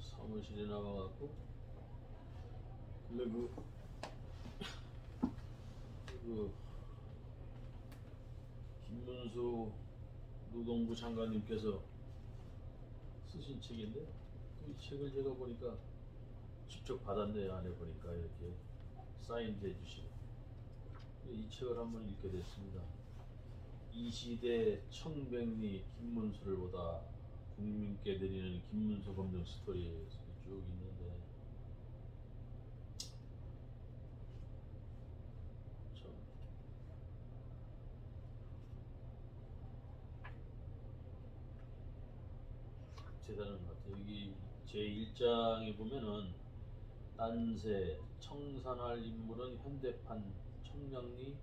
사무실에 나와갖고 근데 그 김문수 노동부 장관님께서 쓰신 책인데 그 책을 제가 보니까 직접 받았네요. 안에 보니까 이렇게 사인도 해주시고 이 책을 한번 읽게 됐습니다. 이 시대 청백리 김문수를 보다 국민께 드리는 김문수 검증 스토리에서 쭉 있는데 참 대단한 것 같아요. 여기 제 1장에 보면은 딴세 청산할 인물은 현대판 청량리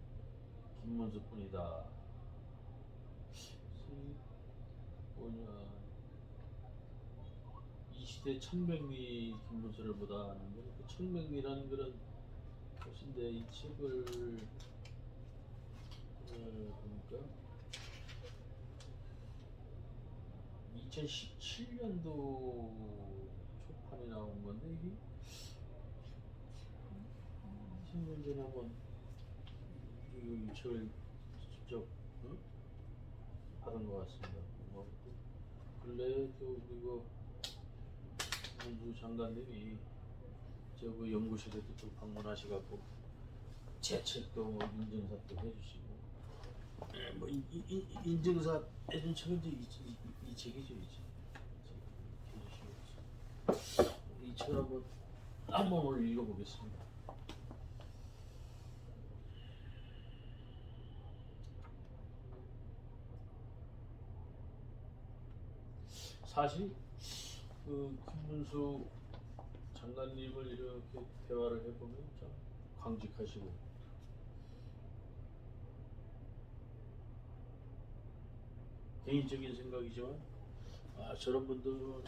김문수뿐이다. 뭐냐 이 시대 청백리 김문수를 보다 하는 그 청백리라는 그런 것인데 이 책을 보니까 2017년도 초판에 나온 건데 이게 20년 전에 한번 이 책을 직접 받은 것 같습니다. 근래에도 그리고 문수 장관님이 저 그 연구실에도 또 방문하셔갖고 제 책도 뭐 인증사도 해주시고 뭐 인증사 해준 책은 이 책이죠. 이 책. 해주시고 이 책을 한번 오늘 읽어보겠습니다. 사실 그 김문수 장관님을 이렇게 대화를 해보면 참 강직하시고 개인적인 생각이지만 저런 분들은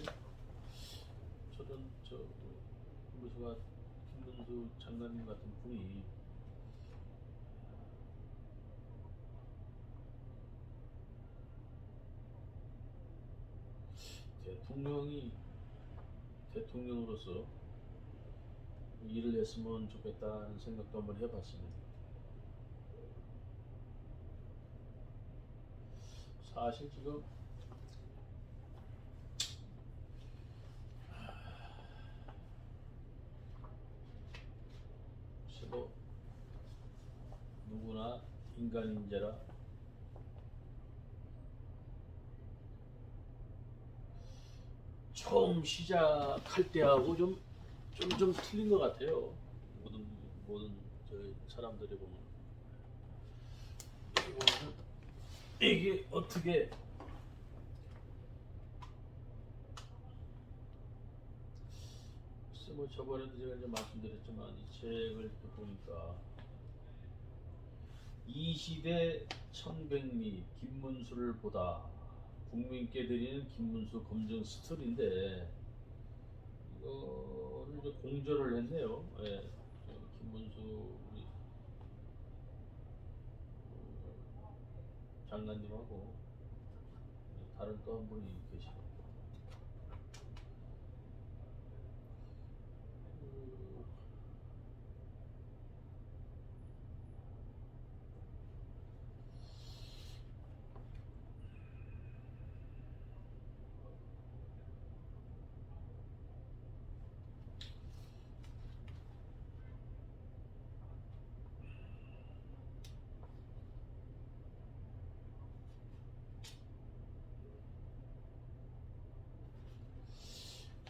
김문수 장관님 같은 분이 대통령으로서 일을 했으면 좋겠다는 생각도 한번 해봤습니다. 사실 지금 뭐 누구나 인간인재라 처음 시작할 때하고 좀 틀린 것 같아요. 모든 저희 사람들이 보면 이게 어떻게 뭐 저번에도 제가 이제 말씀드렸지만 이 책을 이렇게 보니까 이 시대 청백리 김문수를 보다 국민께 드리는 김문수 검증 스토리인데 이거를 이제 공저를 했네요. 예, 김문수 우리 장관님하고 다른 또 한 분이 계시고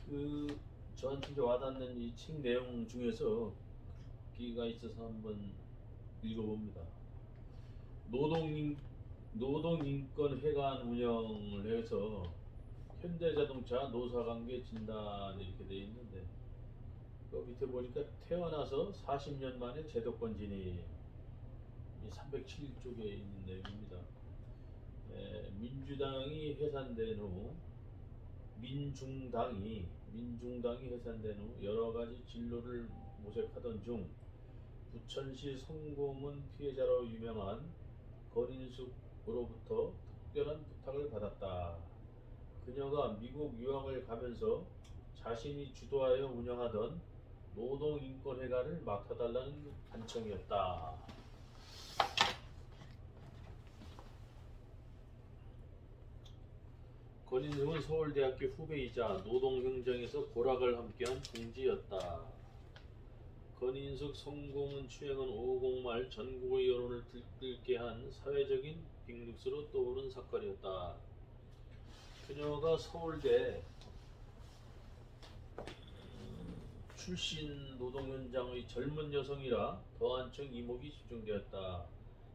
그 저한테 이제 와닿는 이 책 내용 중에서 기가 있어서 한번 읽어봅니다. 노동 노동인권 회관 운영을 해서 현대자동차 노사관계 진단 이렇게 돼 있는데 그 밑에 보니까 태어나서 40년 만에 제도권 진입 307쪽에 있는 내용입니다. 민주당이 해산된 후 민중당이 해산된 후 여러 가지 진로를 모색하던 중 부천시 성공문 피해자로 유명한 권인숙으로부터 특별한 부탁을 받았다. 그녀가 미국 유학을 가면서 자신이 주도하여 운영하던 노동인권회관을 맡아달라는 간청이었다. 권인숙은 서울대학교 후배이자 노동행정에서 고락을 함께한 공지였다. 권인숙 성공은 추행은 550 말 전국의 여론을 들끓게 한 사회적인 빅뉴스로 떠오른 사건이었다. 그녀가 서울대 출신 노동 현장의 젊은 여성이라 더한층 이목이 집중되었다.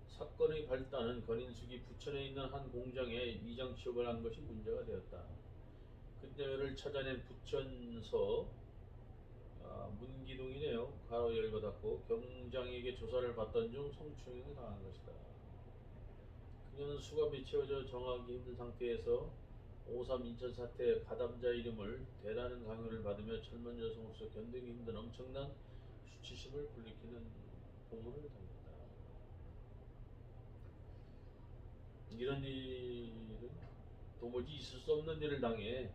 사건의 발단은 권인숙이 부천에 있는 한 공장에 이장 취업을 한 것이 문제가 되었다. 그녀를 찾아낸 부천서 문기동이네요. 가로 열고 닫고 경장에게 조사를 받던 중 성추행을 당한 것이다. 그녀는 수갑이 채워져 정하기 힘든 상태에서 5.3 인천 사태 가담자 이름을 대라는 강요를 받으며 젊은 여성으로서 견디기 힘든 엄청난 수치심을 불리키는 고문을 당했다. 이런 일은 도무지 있을 수 없는 일을 당해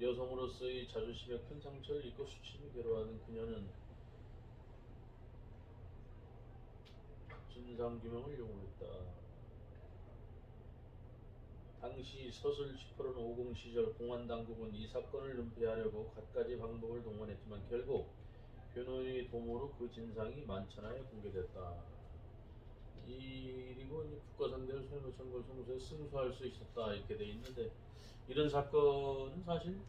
여성으로서의 자존심에 큰 상처를 입고 수치심이 괴로워하는 그녀는 진상규명을 요구했다. 당시 서술 10%는 50 시절 공안당국은 이 사건을 은폐하려고 갖가지 방법을 동원했지만 결국 변호인의 도모로 그 진상이 만천하에 공개됐다. 그리고 국가상대로 손해배상을 청구서에 승소할 수 있었다 이렇게 돼 있는데 이런 사건은 사실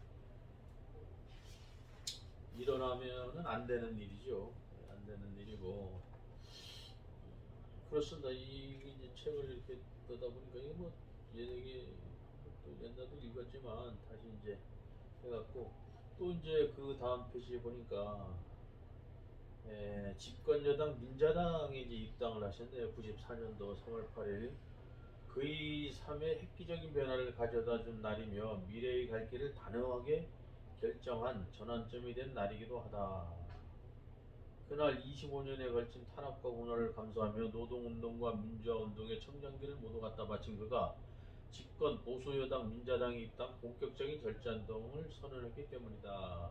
일어나면은 안 되는 일이죠. 안 되는 일이고 그렇습니다. 이 이제 책을 이렇게 떠다 보니까 이게 뭐 얘기 또 옛날도 읽었지만 다시 이제 해갖고 또 이제 그 다음 페이지에 보니까 집권 여당 민자당이 이제 입당을 하셨네요. 94년도 3월 8일 그의 삶에 획기적인 변화를 가져다 준 날이며 미래의 갈 길을 단호하게 결정한 전환점이 된 날이기도 하다. 그날 25년에 걸친 탄압과 고난을 감수하며 노동운동과 민주화운동의 청정기를 모두 갖다 바친 그가 집권 보수여당 민자당이 입당 본격적인 결단동을 선언했기 때문이다.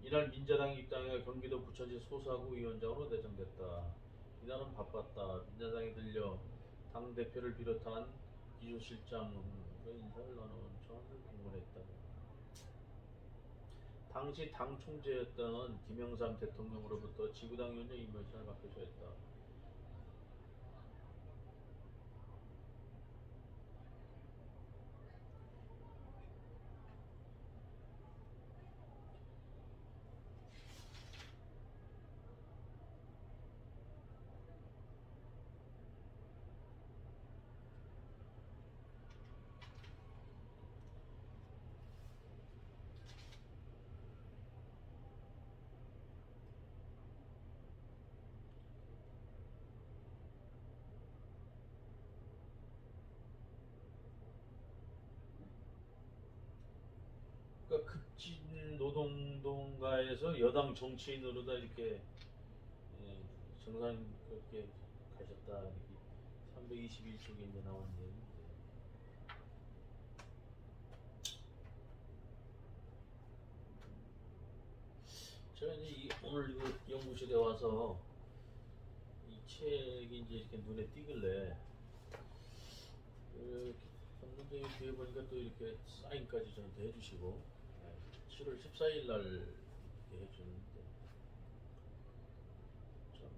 이날 민자당이 입당해 경기도 부천시 소사구 위원장으로 내정됐다. 이날은 바빴다. 민자당이 들려 당대표를 비롯한 기조실장과 인사를 나누는 청원을 공문했다. 당시 당 총재였던 김영삼 대통령으로부터 지구당 위원장 임명장을 받기로 했다. 그러니까 급진 노동동가에서 여당 정치인으로다 이렇게 정상 그렇게 가셨다 이렇게 321쪽에 이제 나왔는데 제가 이제 오늘 이거 연구실에 와서 이 책이 이제 이렇게 눈에 띄길래 이렇게 했는데 뒤에 보니까 또 이렇게 사인까지 저한테 해주시고 7월 14일 날 이렇게 해주는데 참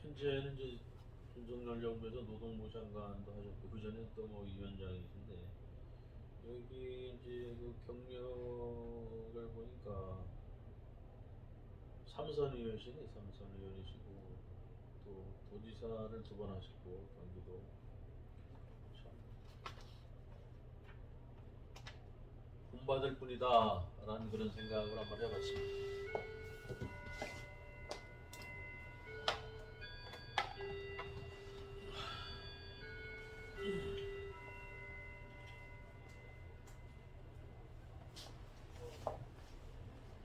현재는 이제 윤석열 정부에서 노동부 장관도 하셨고 그 전에 또 뭐 위원장이신데 여기 이제 그 경력을 보니까 삼선 의원이시네. 삼선 의원이시고 또 도지사를 2번 하셨고 경기도 참 구원받을 뿐이다 라는 그런 생각을 한번 해봤습니다.